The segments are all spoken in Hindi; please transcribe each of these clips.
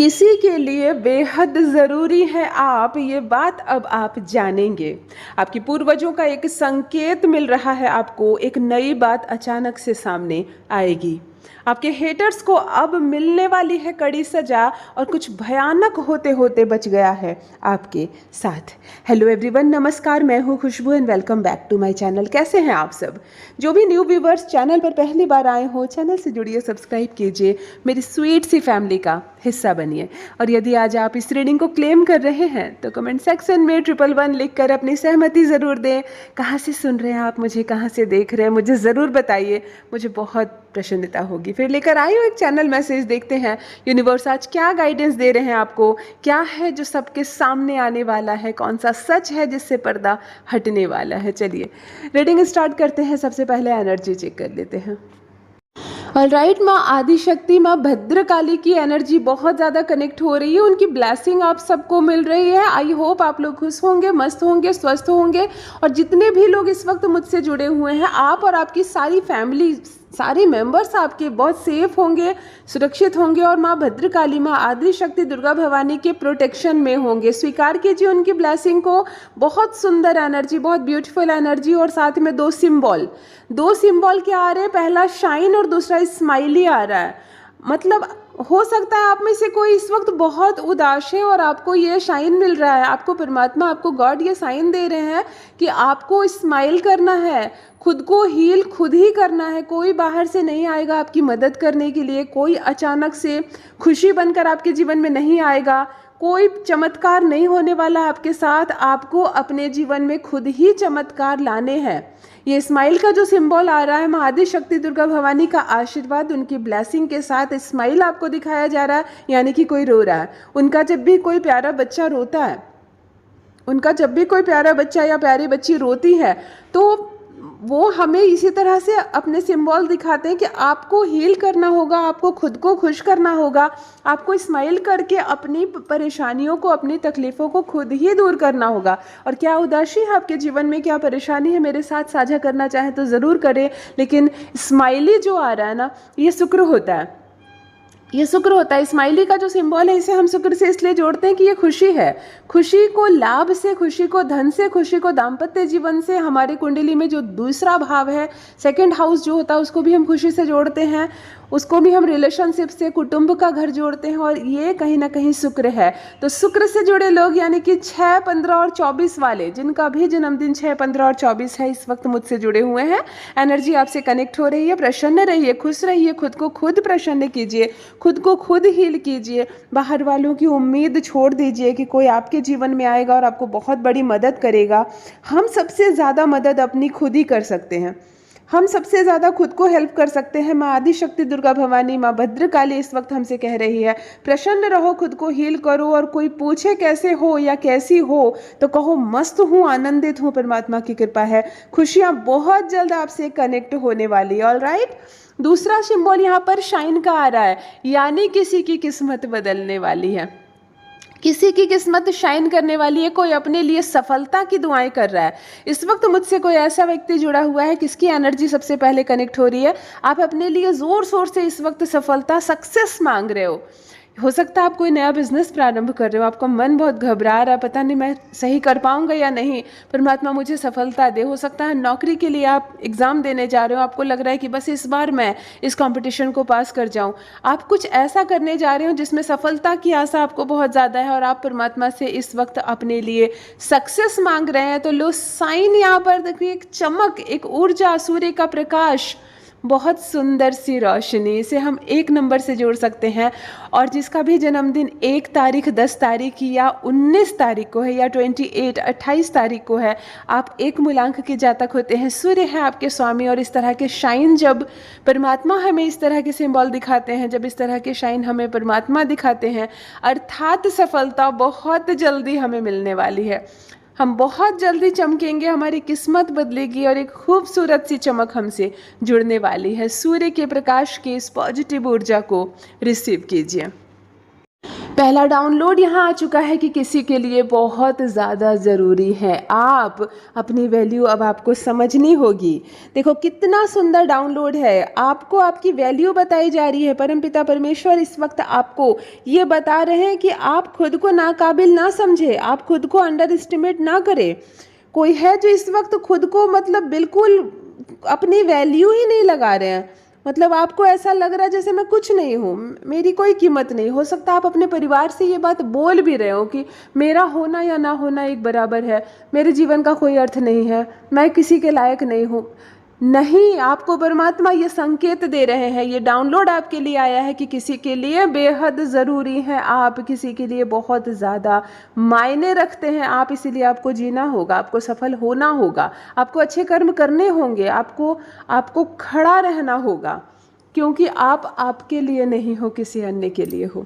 किसी के लिए बेहद ज़रूरी है आप, ये बात अब आप जानेंगे। आपकी पूर्वजों का एक संकेत मिल रहा है आपको, एक नई बात अचानक से सामने आएगी। आपके हेटर्स को अब मिलने वाली है कड़ी सजा और कुछ भयानक होते होते बच गया है आपके साथ। हेलो एवरीवन, नमस्कार, मैं हूँ Khushboo and welcome back to my channel. कैसे हैं आप सब? जो भी न्यू व्यूवर्स चैनल पर पहली बार आए हो, चैनल से जुड़िए, सब्सक्राइब कीजिए, मेरी स्वीट सी फैमिली का हिस्सा बनिए। और यदि आज आप इस रीडिंग को क्लेम कर रहे हैं तो कमेंट सेक्शन में 111 लिख कर अपनी सहमति ज़रूर दें। कहाँ से सुन रहे हैं आप मुझे, कहाँ से देख रहे हैं, मुझे ज़रूर बताइए, मुझे बहुत प्रसन्नता होगी। फिर लेकर आई हूँ एक चैनल मैसेज, देखते हैं यूनिवर्स आज क्या गाइडेंस दे रहे हैं आपको, क्या है जो सबके सामने आने वाला है, कौन सा सच है जिससे पर्दा हटने वाला है। चलिए रीडिंग स्टार्ट करते हैं। सबसे पहले एनर्जी चेक कर लेते हैं। ऑलराइट, माँ आदिशक्ति, माँ भद्रकाली की एनर्जी बहुत ज़्यादा कनेक्ट हो रही है। उनकी ब्लेसिंग आप सबको मिल रही है। आई होप आप लोग खुश होंगे, मस्त होंगे, स्वस्थ होंगे। और जितने भी लोग इस वक्त मुझसे जुड़े हुए हैं, आप और आपकी सारी फैमिली, सारे मेंबर्स आपके बहुत सेफ होंगे, सुरक्षित होंगे और माँ भद्रकाली, माँ आदिशक्ति दुर्गा भवानी के प्रोटेक्शन में होंगे। स्वीकार कीजिए उनकी ब्लेसिंग को। बहुत सुंदर एनर्जी, बहुत ब्यूटीफुल एनर्जी। और साथ में दो सिंबल क्या आ रहे हैं? पहला शाइन और दूसरा स्माइली आ रहा है। मतलब हो सकता है आप में से कोई इस वक्त बहुत उदास है और आपको ये शाइन मिल रहा है। आपको परमात्मा, आपको गॉड ये साइन दे रहे हैं कि आपको स्माइल करना है, खुद को हील खुद ही करना है। कोई बाहर से नहीं आएगा आपकी मदद करने के लिए, कोई अचानक से खुशी बनकर आपके जीवन में नहीं आएगा, कोई चमत्कार नहीं होने वाला आपके साथ। आपको अपने जीवन में खुद ही चमत्कार लाने हैं। ये स्माइल का जो सिंबल आ रहा है, माँ आदिशक्ति दुर्गा भवानी का आशीर्वाद, उनकी ब्लेसिंग के साथ स्माइल आपको दिखाया जा रहा है। यानी कि कोई रो रहा है। उनका जब भी कोई प्यारा बच्चा रोता है, उनका जब भी कोई प्यारा बच्चा या प्यारी बच्ची रोती है, तो वो हमें इसी तरह से अपने सिंबल दिखाते हैं कि आपको हील करना होगा, आपको खुद को खुश करना होगा, आपको स्माइल करके अपनी परेशानियों को, अपनी तकलीफ़ों को खुद ही दूर करना होगा। और क्या उदासी है आपके जीवन में, क्या परेशानी है, मेरे साथ साझा करना चाहें तो ज़रूर करें। लेकिन स्माइली जो आ रहा है ना, ये शुक्र होता है, ये शुक्र होता है। स्माइली का जो सिंबल है, इसे हम शुक्र से इसलिए जोड़ते हैं कि ये खुशी है। खुशी को लाभ से, खुशी को धन से, खुशी को दाम्पत्य जीवन से। हमारी कुंडली में जो दूसरा भाव है, सेकंड हाउस जो होता है, उसको भी हम खुशी से जोड़ते हैं, उसको भी हम रिलेशनशिप से, कुटुंब का घर जोड़ते हैं। और ये कहीं ना कहीं शुक्र है। तो शुक्र से जुड़े लोग, यानी कि 6, 15 और 24 वाले, जिनका भी जन्मदिन 6, 15 और 24 है, इस वक्त मुझसे जुड़े हुए हैं। एनर्जी आपसे कनेक्ट हो रही है। प्रसन्न रहिए, खुश रहिए, खुद को खुद प्रसन्न कीजिए, खुद को खुद हील कीजिए। बाहर वालों की उम्मीद छोड़ दीजिए कि कोई आपके जीवन में आएगा और आपको बहुत बड़ी मदद करेगा। हम सबसे ज़्यादा मदद अपनी खुद ही कर सकते हैं। हम सबसे ज़्यादा खुद को हेल्प कर सकते हैं। माँ आदिशक्ति दुर्गा भवानी, माँ भद्रकाली इस वक्त हमसे कह रही है, प्रसन्न रहो, खुद को हील करो। और कोई पूछे कैसे हो या कैसी हो, तो कहो मस्त हूँ, आनंदित हूँ, परमात्मा की कृपा है। खुशियाँ बहुत जल्द आपसे कनेक्ट होने वाली है। ऑलराइट, दूसरा सिंबल यहाँ पर शाइन का आ रहा है, यानी किसी की किस्मत बदलने वाली है, किसी की किस्मत शाइन करने वाली है। कोई अपने लिए सफलता की दुआएं कर रहा है। इस वक्त मुझसे कोई ऐसा व्यक्ति जुड़ा हुआ है, किसकी एनर्जी सबसे पहले कनेक्ट हो रही है? आप अपने लिए जोर शोर से इस वक्त सफलता, सक्सेस मांग रहे हो सकता है आप कोई नया बिजनेस प्रारंभ कर रहे हो, आपका मन बहुत घबरा रहा है, पता नहीं मैं सही कर पाऊंगा या नहीं, परमात्मा मुझे सफलता दे। हो सकता है नौकरी के लिए आप एग्ज़ाम देने जा रहे हो, आपको लग रहा है कि बस इस बार मैं इस कंपटीशन को पास कर जाऊं। आप कुछ ऐसा करने जा रहे हो जिसमें सफलता की आशा आपको बहुत ज़्यादा है और आप परमात्मा से इस वक्त अपने लिए सक्सेस मांग रहे हैं। तो लो साइन यहाँ पर देखिए, एक चमक, एक ऊर्जा, सूर्य का प्रकाश, बहुत सुंदर सी रोशनी, इसे हम 1 नंबर से जोड़ सकते हैं। और जिसका भी जन्मदिन 1 तारीख, 10 तारीख या 19 तारीख को है या 28 तारीख को है, आप 1 मूलांक के जातक होते हैं। सूर्य है आपके स्वामी। और इस तरह के शाइन जब परमात्मा हमें इस तरह के सिंबल दिखाते हैं, जब इस तरह के शाइन हमें परमात्मा दिखाते हैं, अर्थात सफलता बहुत जल्दी हमें मिलने वाली है। हम बहुत जल्दी चमकेंगे, हमारी किस्मत बदलेगी और एक खूबसूरत सी चमक हमसे जुड़ने वाली है। सूर्य के प्रकाश की इस पॉजिटिव ऊर्जा को रिसीव कीजिए। पहला डाउनलोड यहाँ आ चुका है कि किसी के लिए बहुत ज़्यादा ज़रूरी है। आप अपनी वैल्यू अब आपको समझनी होगी। देखो कितना सुंदर डाउनलोड है, आपको आपकी वैल्यू बताई जा रही है। परमपिता परमेश्वर इस वक्त आपको ये बता रहे हैं कि आप खुद को नाकाबिल ना समझे, आप खुद को अंडर एस्टिमेट ना करें। कोई है जो इस वक्त खुद को मतलब बिल्कुल अपनी वैल्यू ही नहीं लगा रहे हैं, मतलब आपको ऐसा लग रहा है जैसे मैं कुछ नहीं हूँ, मेरी कोई कीमत नहीं। हो सकता है आप अपने परिवार से ये बात बोल भी रहे हो कि मेरा होना या ना होना एक बराबर है, मेरे जीवन का कोई अर्थ नहीं है, मैं किसी के लायक नहीं हूँ। नहीं, आपको परमात्मा ये संकेत दे रहे हैं, ये डाउनलोड आपके लिए आया है कि किसी के लिए बेहद ज़रूरी है आप, किसी के लिए बहुत ज़्यादा मायने रखते हैं आप, इसीलिए आपको जीना होगा, आपको सफल होना होगा, आपको अच्छे कर्म करने होंगे, आपको खड़ा रहना होगा, क्योंकि आप आपके लिए नहीं हो, किसी अन्य के लिए हो।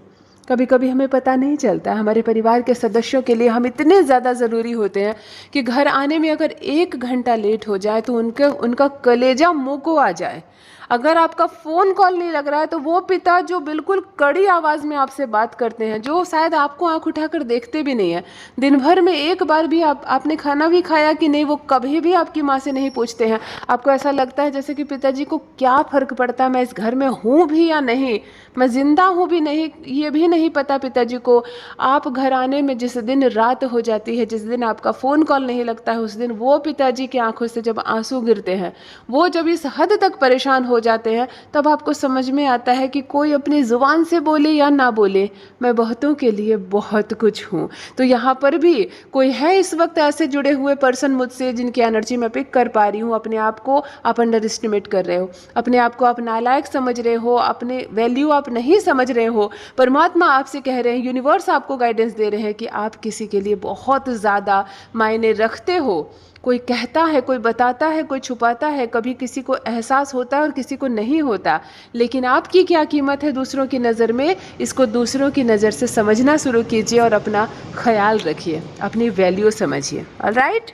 कभी कभी हमें पता नहीं चलता, हमारे परिवार के सदस्यों के लिए हम इतने ज़्यादा ज़रूरी होते हैं कि घर आने में अगर 1 घंटा लेट हो जाए तो उनका कलेजा मुंह को आ जाए। अगर आपका फ़ोन कॉल नहीं लग रहा है तो वो पिता जो बिल्कुल कड़ी आवाज़ में आपसे बात करते हैं, जो शायद आपको आंख उठाकर देखते भी नहीं है, दिन भर में एक बार भी आपने खाना भी खाया कि नहीं, वो कभी भी आपकी माँ से नहीं पूछते हैं। आपको ऐसा लगता है जैसे कि पिताजी को क्या फ़र्क पड़ता है, मैं इस घर में हूँ भी या नहीं, मैं ज़िंदा हूँ भी नहीं, ये भी नहीं पता पिताजी को। आप घर आने में जिस दिन रात हो जाती है, जिस दिन आपका फ़ोन कॉल नहीं लगता है, उस दिन वो पिताजी की आंखों से जब आंसू गिरते हैं, वो जब इस हद तक परेशान हो जाते हैं, तब आपको समझ में आता है कि कोई अपनी ज़ुबान से बोले या ना बोले, मैं बहुतों के लिए बहुत कुछ हूँ। तो यहाँ पर भी कोई है इस वक्त ऐसे जुड़े हुए पर्सन मुझसे, जिनकी एनर्जी मैं पिक कर पा रही हूँ। अपने आप को आप अंडर एस्टिमेट कर रहे हो, अपने आप को आप नालायक समझ रहे हो, अपने वैल्यू आप नहीं समझ रहे हो। परमात्मा आपसे कह रहे हैं, यूनिवर्स आपको गाइडेंस दे रहे हैं कि आप किसी के लिए बहुत ज़्यादा मायने रखते हो। कोई कहता है, कोई बताता है, कोई छुपाता है, कभी किसी को एहसास होता है और किसी को नहीं होता, लेकिन आपकी क्या कीमत है दूसरों की नज़र में, इसको दूसरों की नज़र से समझना शुरू कीजिए और अपना ख्याल रखिए, अपनी वैल्यू समझिए। ऑलराइट,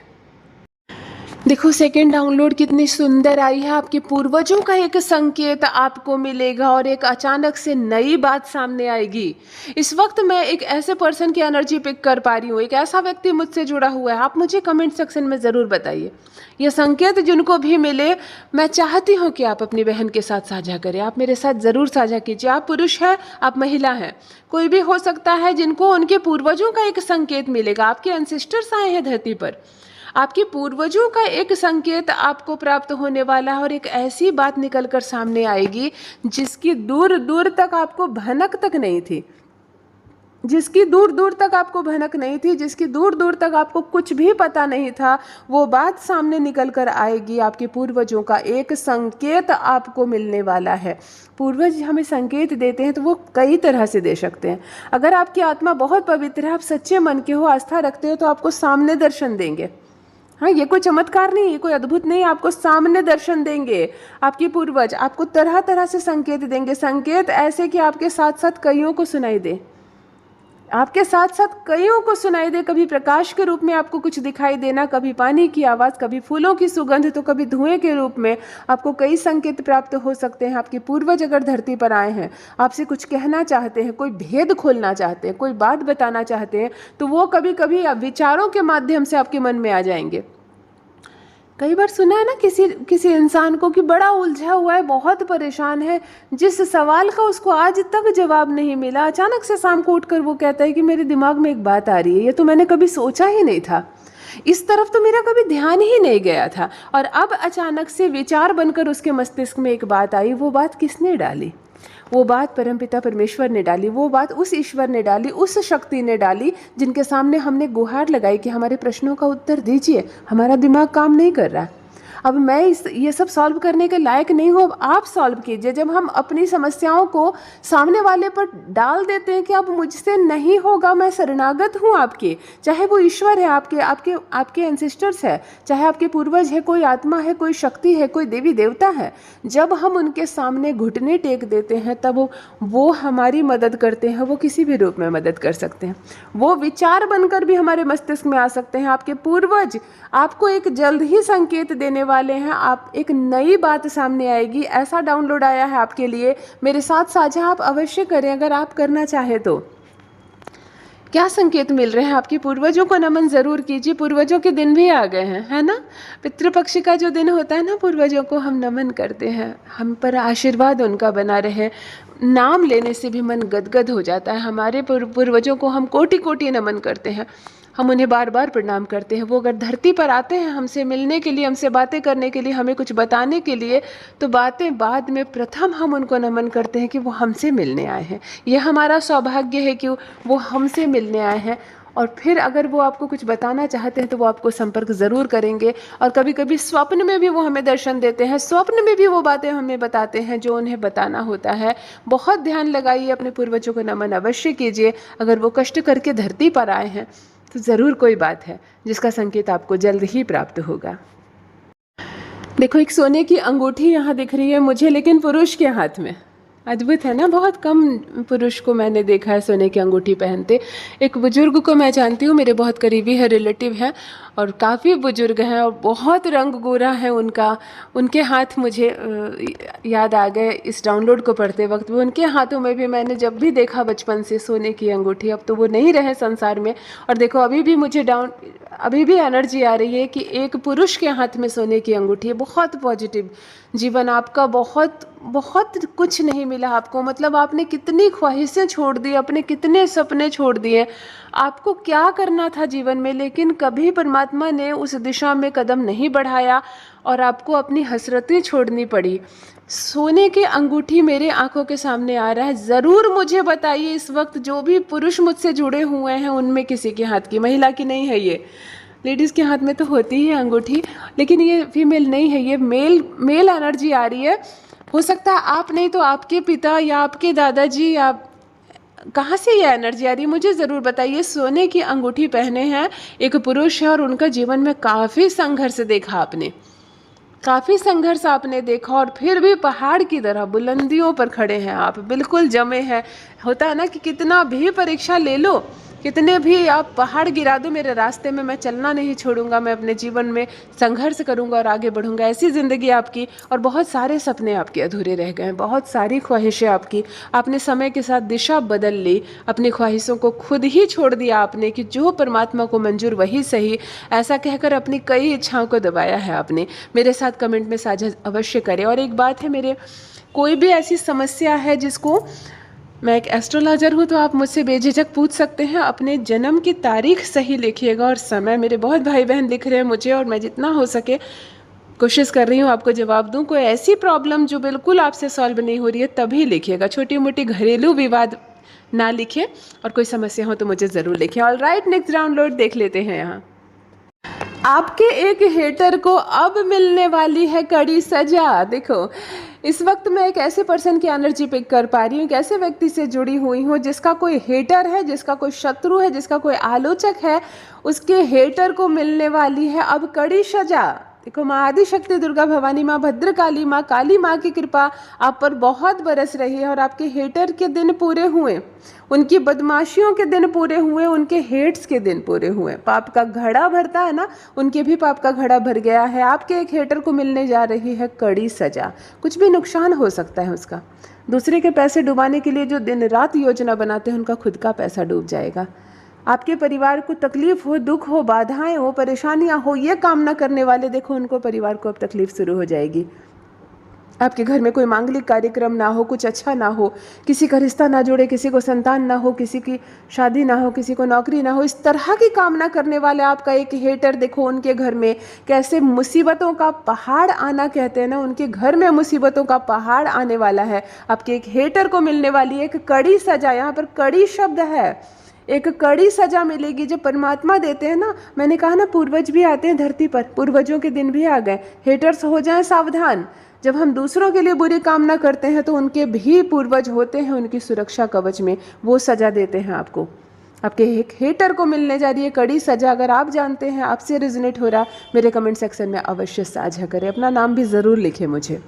देखो सेकेंड डाउनलोड कितनी सुंदर आई है। आपके पूर्वजों का एक संकेत आपको मिलेगा और एक अचानक से नई बात सामने आएगी। इस वक्त मैं एक ऐसे पर्सन की एनर्जी पिक कर पा रही हूँ, एक ऐसा व्यक्ति मुझसे जुड़ा हुआ है। आप मुझे कमेंट सेक्शन में ज़रूर बताइए ये संकेत जिनको भी मिले। मैं चाहती हूँ कि आप अपनी बहन के साथ साझा करें, आप मेरे साथ ज़रूर साझा कीजिए। आप पुरुष हैं, आप महिला हैं, कोई भी हो सकता है जिनको उनके पूर्वजों का एक संकेत मिलेगा। आपके एंसेस्टर्स आए हैं धरती पर, आपके पूर्वजों का एक संकेत आपको प्राप्त होने वाला है और एक ऐसी बात निकल कर सामने आएगी जिसकी दूर दूर तक आपको भनक तक नहीं थी, जिसकी दूर दूर तक आपको भनक नहीं थी, जिसकी दूर दूर तक आपको कुछ भी पता नहीं था, वो बात सामने निकल कर आएगी। आपके पूर्वजों का एक संकेत आपको मिलने वाला है। पूर्वज हमें संकेत देते हैं तो वो कई तरह से दे सकते हैं। अगर आपकी आत्मा बहुत पवित्र है, आप सच्चे मन के हो, आस्था रखते हो, तो आपको सामने दर्शन देंगे। हाँ, ये कोई चमत्कार नहीं, ये कोई अद्भुत नहीं, आपको सामने दर्शन देंगे। आपके पूर्वज आपको तरह तरह से संकेत देंगे, संकेत ऐसे कि आपके साथ साथ कईयों को सुनाई दे, आपके साथ साथ कईयों को सुनाई दे। कभी प्रकाश के रूप में आपको कुछ दिखाई देना, कभी पानी की आवाज़, कभी फूलों की सुगंध, तो कभी धुएं के रूप में आपको कई संकेत प्राप्त हो सकते हैं। आपके पूर्वज अगर धरती पर आए हैं, आपसे कुछ कहना चाहते हैं, कोई भेद खोलना चाहते हैं, कोई बात बताना चाहते हैं, तो वो कभी कभी विचारों के माध्यम से आपके मन में आ जाएंगे। कई बार सुना है ना किसी इंसान को कि बड़ा उलझा हुआ है, बहुत परेशान है, जिस सवाल का उसको आज तक जवाब नहीं मिला, अचानक से शाम को उठकर वो कहता है कि मेरे दिमाग में एक बात आ रही है, ये तो मैंने कभी सोचा ही नहीं था, इस तरफ तो मेरा कभी ध्यान ही नहीं गया था, और अब अचानक से विचार बनकर उसके मस्तिष्क में एक बात आई। वो बात किसने डाली? वो बात परमपिता परमेश्वर ने डाली, वो बात उस ईश्वर ने डाली, उस शक्ति ने डाली जिनके सामने हमने गुहार लगाई कि हमारे प्रश्नों का उत्तर दीजिए, हमारा दिमाग काम नहीं कर रहा। अब मैं ये सब सॉल्व करने के लायक नहीं हूँ, अब आप सॉल्व कीजिए। जब हम अपनी समस्याओं को सामने वाले पर डाल देते हैं कि अब मुझसे नहीं होगा, मैं शरणागत हूँ आपके, चाहे वो ईश्वर है, आपके एंसेस्टर्स है, चाहे आपके पूर्वज है, कोई आत्मा है, कोई शक्ति है, कोई देवी देवता है, जब हम उनके सामने घुटने टेक देते हैं तब वो हमारी मदद करते हैं। वो किसी भी रूप में मदद कर सकते हैं, वो विचार बनकर भी हमारे मस्तिष्क में आ सकते हैं। आपके पूर्वज आपको एक जल्द ही संकेत देने वाले हैं, आप एक नई बात सामने आएगी। ऐसा डाउनलोड आया है आपके लिए, मेरे साथ साझा आप अवश्य करें अगर आप करना चाहें तो। क्या संकेत मिल रहे हैं? आपके पूर्वजों को नमन ज़रूर कीजिए, पूर्वजों के दिन भी आ गए हैं, है ना? पितृपक्ष का जो दिन होता है ना, पूर्वजों को हम नमन करते हैं, हम पर आशीर्वाद उनका बना रहे। नाम लेने से भी मन गदगद हो जाता है। हमारे पूर्वजों को हम कोटि-कोटि नमन करते हैं, हम उन्हें बार-बार प्रणाम करते हैं। वो अगर धरती पर आते हैं हमसे मिलने के लिए, हमसे बातें करने के लिए, हमें कुछ बताने के लिए, तो बातें बाद में प्रथम हम उनको नमन करते हैं कि वो हमसे मिलने आए हैं। ये हमारा सौभाग्य है कि वो हमसे मिलने आए हैं। और फिर अगर वो आपको कुछ बताना चाहते हैं तो वो आपको संपर्क ज़रूर करेंगे। और कभी-कभी स्वप्न में भी वो हमें दर्शन देते हैं, स्वप्न में भी वो बातें हमें बताते हैं जो उन्हें बताना होता है। बहुत ध्यान लगाइए, अपने पूर्वजों को नमन अवश्य कीजिए। अगर वो कष्ट करके धरती पर आए हैं तो ज़रूर कोई बात है जिसका संकेत आपको जल्द ही प्राप्त होगा। देखो, एक सोने की अंगूठी यहाँ दिख रही है मुझे, लेकिन पुरुष के हाथ में। अद्भुत है ना? बहुत कम पुरुष को मैंने देखा है सोने की अंगूठी पहनते। एक बुजुर्ग को मैं जानती हूँ, मेरे बहुत करीबी है, रिलेटिव हैं, और काफ़ी बुजुर्ग हैं और बहुत रंग गोरा है उनका। उनके हाथ मुझे याद आ गए इस डाउनलोड को पढ़ते वक्त भी। उनके हाथों में भी मैंने जब भी देखा बचपन से सोने की अंगूठी। अब तो वो नहीं रहे संसार में। और देखो, अभी भी एनर्जी आ रही है कि एक पुरुष के हाथ में सोने की अंगूठी है। बहुत पॉजिटिव जीवन आपका, बहुत बहुत कुछ नहीं मिला आपको। मतलब आपने कितनी ख्वाहिशें छोड़ दी, अपने कितने सपने छोड़ दिए, आपको क्या करना था जीवन में, लेकिन कभी परमात्मा ने उस दिशा में कदम नहीं बढ़ाया और आपको अपनी हसरतें छोड़नी पड़ी। सोने की अंगूठी मेरे आंखों के सामने आ रहा है। ज़रूर मुझे बताइए इस वक्त जो भी पुरुष मुझसे जुड़े हुए हैं उनमें किसी के हाथ की, महिला की नहीं है ये। लेडीज़ के हाथ में तो होती ही है अंगूठी, लेकिन ये फीमेल नहीं है, ये मेल एनर्जी आ रही है। हो सकता है आप नहीं तो आपके पिता या आपके दादाजी, या कहाँ से ये एनर्जी आ रही है मुझे ज़रूर बताइए। सोने की अंगूठी पहने हैं एक पुरुष है और उनका जीवन में काफ़ी संघर्ष देखा आपने, काफ़ी संघर्ष आपने देखा, और फिर भी पहाड़ की तरह बुलंदियों पर खड़े हैं आप, बिल्कुल जमे हैं। होता है ना कि कितना भी परीक्षा ले लो, कितने भी आप पहाड़ गिरा दो मेरे रास्ते में, मैं चलना नहीं छोड़ूंगा, मैं अपने जीवन में संघर्ष करूंगा और आगे बढ़ूंगा। ऐसी ज़िंदगी आपकी। और बहुत सारे सपने आपके अधूरे रह गए हैं, बहुत सारी ख्वाहिशें आपकी, आपने समय के साथ दिशा बदल ली, अपनी ख्वाहिशों को खुद ही छोड़ दिया आपने कि जो परमात्मा को मंजूर वही सही, ऐसा कहकर अपनी कई इच्छाओं को दबाया है आपने। मेरे साथ कमेंट में साझा अवश्य करें। और एक बात है, मेरे कोई भी ऐसी समस्या है जिसको, मैं एक एस्ट्रोलॉजर हूँ तो आप मुझसे बेझिझक पूछ सकते हैं। अपने जन्म की तारीख सही लिखिएगा और समय। मेरे बहुत भाई बहन लिख रहे हैं मुझे और मैं जितना हो सके कोशिश कर रही हूँ आपको जवाब दूँ। कोई ऐसी प्रॉब्लम जो बिल्कुल आपसे सॉल्व नहीं हो रही है तभी लिखिएगा, छोटी मोटी घरेलू विवाद ना लिखें, और कोई समस्या हो तो मुझे ज़रूर लिखें। ऑल राइट, नेक्स्ट डाउनलोड देख लेते हैं। यहाँ आपके एक हेटर को अब मिलने वाली है कड़ी सजा। देखो, इस वक्त मैं एक ऐसे पर्सन की एनर्जी पिक कर पा रही हूँ, एक ऐसे व्यक्ति से जुड़ी हुई हूँ जिसका कोई हेटर है, जिसका कोई शत्रु है, जिसका कोई आलोचक है। उसके हेटर को मिलने वाली है अब कड़ी सजा। देखो, माँ आदिशक्ति दुर्गा भवानी, माँ भद्रकाली, माँ काली माँ की कृपा आप पर बहुत बरस रही है। और आपके हेटर के दिन पूरे हुए, उनकी बदमाशियों के दिन पूरे हुए, उनके हेट्स के दिन पूरे हुए। पाप का घड़ा भरता है ना, उनके भी पाप का घड़ा भर गया है। आपके एक हेटर को मिलने जा रही है कड़ी सजा। कुछ भी नुकसान हो सकता है उसका। दूसरे के पैसे डुबाने के लिए जो दिन रात योजना बनाते हैं उनका खुद का पैसा डूब जाएगा। आपके परिवार को तकलीफ हो, दुख हो, बाधाएं हो, परेशानियां हो, ये काम ना करने वाले, देखो उनको, परिवार को अब तकलीफ शुरू हो जाएगी। आपके घर में कोई मांगलिक कार्यक्रम ना हो, कुछ अच्छा ना हो, किसी का रिश्ता ना जुड़े, किसी को संतान ना हो, किसी की शादी ना हो, किसी को नौकरी ना हो, इस तरह की कामना करने वाले आपका एक हेटर, देखो उनके घर में कैसे मुसीबतों का पहाड़ आना, कहते हैं ना, उनके घर में मुसीबतों का पहाड़ आने वाला है। आपके एक हेटर को मिलने वाली एक कड़ी सजा। यहाँ पर कड़ी शब्द है, एक कड़ी सजा मिलेगी जो परमात्मा देते हैं ना। मैंने कहा ना, पूर्वज भी आते हैं धरती पर, पूर्वजों के दिन भी आ गए। हेटर्स हो जाएं सावधान। जब हम दूसरों के लिए बुरी कामना करते हैं तो उनके भी पूर्वज होते हैं उनकी सुरक्षा कवच में, वो सजा देते हैं आपको। आपके एक हेटर को मिलने जा रही है कड़ी सजा। अगर आप जानते हैं, आपसे रिजोनेट हो रहा, मेरे कमेंट सेक्शन में अवश्य साझा करें। अपना नाम भी ज़रूर लिखें मुझे।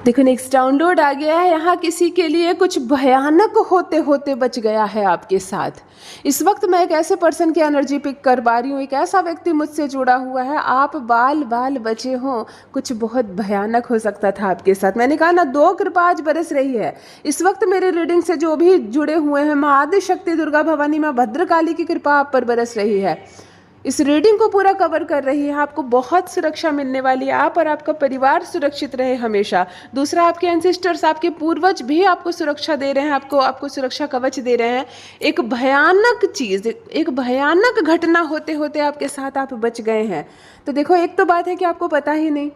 देखो नेक्स्ट डाउनलोड आ गया है। यहाँ किसी के लिए कुछ भयानक होते होते बच गया है आपके साथ। इस वक्त मैं एक ऐसे पर्सन की एनर्जी पिक कर पा रही हूँ, एक ऐसा व्यक्ति मुझसे जुड़ा हुआ है, आप बाल बाल बचे हों, कुछ बहुत भयानक हो सकता था आपके साथ। मैंने कहा ना, 2 कृपा आज बरस रही है। इस वक्त मेरे रीडिंग से जो भी जुड़े हुए हैं, माँ आदि शक्ति, दुर्गा भवानी, माँ भद्रकाली की कृपा आप पर बरस रही है। इस रीडिंग को पूरा कवर कर रही है। आपको बहुत सुरक्षा मिलने वाली है। आप और आपका परिवार सुरक्षित रहे हमेशा। दूसरा, आपके एंसेस्टर्स, आपके पूर्वज भी आपको सुरक्षा दे रहे हैं, आपको सुरक्षा कवच दे रहे हैं। एक भयानक चीज़, एक भयानक घटना होते होते आपके साथ आप बच गए हैं। तो देखो, एक तो बात है कि आपको पता ही नहीं,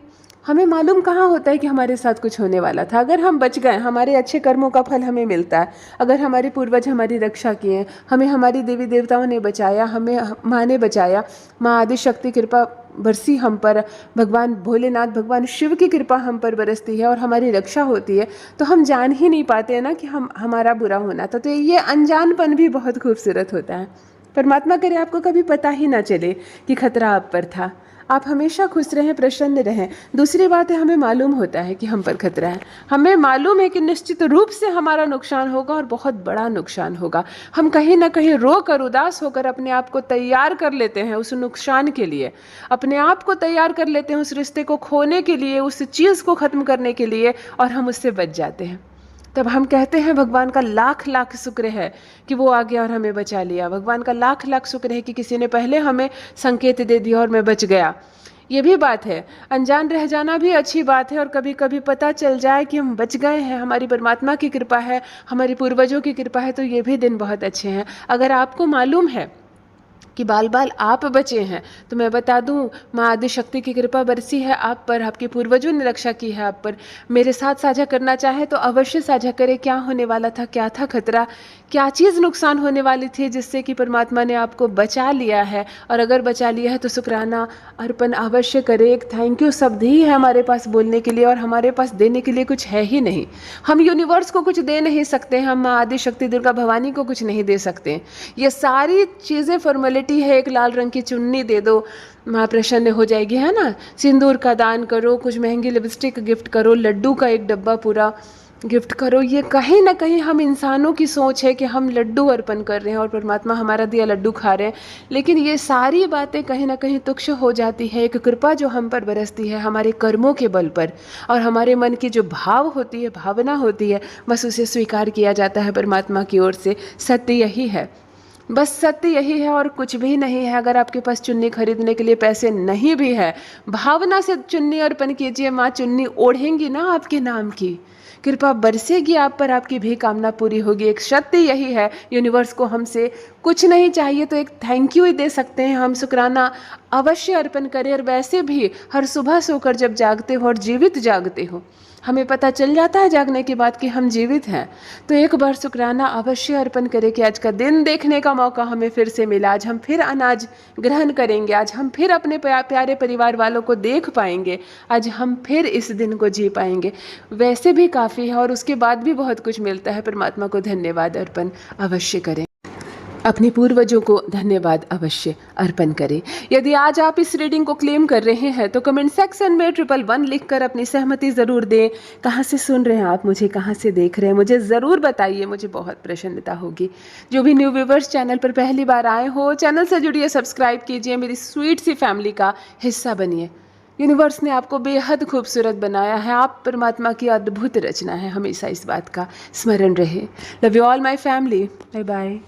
हमें मालूम कहाँ होता है कि हमारे साथ कुछ होने वाला था। अगर हम बच गए, हमारे अच्छे कर्मों का फल हमें मिलता है। अगर हमारे पूर्वज हमारी रक्षा किए, हमें हमारी देवी देवताओं ने बचाया, हमें माँ ने बचाया, माँ आदि शक्ति कृपा बरसी हम पर, भगवान भोलेनाथ, भगवान शिव की कृपा हम पर बरसती है और हमारी रक्षा होती है, तो हम जान ही नहीं पाते हैं ना कि हमारा बुरा होना था। तो ये अनजानपन भी बहुत खूबसूरत होता है। परमात्मा करे आपको कभी पता ही ना चले कि खतरा आप पर था। आप हमेशा खुश रहें, प्रसन्न रहें। दूसरी बात है, हमें मालूम होता है कि हम पर खतरा है। हमें मालूम है कि निश्चित रूप से हमारा नुकसान होगा और बहुत बड़ा नुकसान होगा। हम कहीं ना कहीं रो कर, उदास होकर अपने आप को तैयार कर लेते हैं उस नुकसान के लिए, अपने आप को तैयार कर लेते हैं उस रिश्ते को खोने के लिए, उस चीज़ को ख़त्म करने के लिए, और हम उससे बच जाते हैं। तब हम कहते हैं भगवान का लाख लाख शुक्र है कि वो आ गया और हमें बचा लिया। भगवान का लाख लाख शुक्र है कि किसी ने पहले हमें संकेत दे दिया और मैं बच गया। ये भी बात है। अनजान रह जाना भी अच्छी बात है, और कभी कभी पता चल जाए कि हम बच गए हैं, हमारी परमात्मा की कृपा है, हमारी पूर्वजों की कृपा है, तो ये भी दिन बहुत अच्छे हैं। अगर आपको मालूम है कि बाल बाल आप बचे हैं, तो मैं बता दूं, माँ आदि शक्ति की कृपा बरसी है आप पर, आपके पूर्वजों ने रक्षा की है आप पर। मेरे साथ साझा करना चाहे तो अवश्य साझा करें। क्या होने वाला था, क्या था खतरा, क्या चीज़ नुकसान होने वाली थी जिससे कि परमात्मा ने आपको बचा लिया है। और अगर बचा लिया है तो शुक्राना अर्पण अवश्य करें। एक थैंक यू शब्द ही है हमारे पास बोलने के लिए, और हमारे पास देने के लिए कुछ है ही नहीं। हम यूनिवर्स को कुछ दे नहीं सकते, हम माँ आदि शक्ति दुर्गा भवानी को कुछ नहीं दे सकते। ये सारी चीज़ें फॉर्मेलिटी है। एक लाल रंग की चुन्नी दे दो, माँ प्रसन्न हो जाएगी, है ना। सिंदूर का दान करो, कुछ महंगी लिपस्टिक गिफ्ट करो, लड्डू का एक डब्बा पूरा गिफ्ट करो। ये कहीं ना कहीं हम इंसानों की सोच है कि हम लड्डू अर्पण कर रहे हैं और परमात्मा हमारा दिया लड्डू खा रहे हैं। लेकिन ये सारी बातें कहीं ना कहीं तुच्छ हो जाती है। एक कृपा जो हम पर बरसती है हमारे कर्मों के बल पर, और हमारे मन की जो भाव होती है, भावना होती है, बस उसे स्वीकार किया जाता है परमात्मा की ओर से। सत्य यही है, बस सत्य यही है और कुछ भी नहीं है। अगर आपके पास चुन्नी खरीदने के लिए पैसे नहीं भी है, भावना से चुन्नी अर्पण कीजिए। माँ चुन्नी ओढ़ेंगी ना आपके नाम की, कृपा बरसेगी आप पर, आपकी भी कामना पूरी होगी। एक सत्य यही है। यूनिवर्स को हमसे कुछ नहीं चाहिए तो एक थैंक यू ही दे सकते हैं हम। शुक्राना अवश्य अर्पण करें। और वैसे भी हर सुबह सोकर जब जागते हो और जीवित जागते हो, हमें पता चल जाता है जागने के बाद कि हम जीवित हैं, तो एक बार शुक्राना अवश्य अर्पण करें कि आज का दिन देखने का मौका हमें फिर से मिला। आज हम फिर अनाज ग्रहण करेंगे, आज हम फिर अपने प्यारे परिवार वालों को देख पाएंगे, आज हम फिर इस दिन को जी पाएंगे। वैसे भी काफ़ी है और उसके बाद भी बहुत कुछ मिलता है। परमात्मा को धन्यवाद अर्पण अवश्य करें, अपने पूर्वजों को धन्यवाद अवश्य अर्पण करें। यदि आज आप इस रीडिंग को क्लेम कर रहे हैं तो कमेंट सेक्शन में 111 लिखकर अपनी सहमति ज़रूर दें। कहाँ से सुन रहे हैं आप मुझे, कहाँ से देख रहे हैं, मुझे ज़रूर बताइए, मुझे बहुत प्रसन्नता होगी। जो भी न्यू व्यूवर्स चैनल पर पहली बार आए हो, चैनल से जुड़िए, सब्सक्राइब कीजिए, मेरी स्वीट सी फैमिली का हिस्सा बनिए। यूनिवर्स ने आपको बेहद खूबसूरत बनाया है, आप परमात्मा की अद्भुत रचना है, हमेशा इस बात का स्मरण रहे। Love you all my family, bye bye.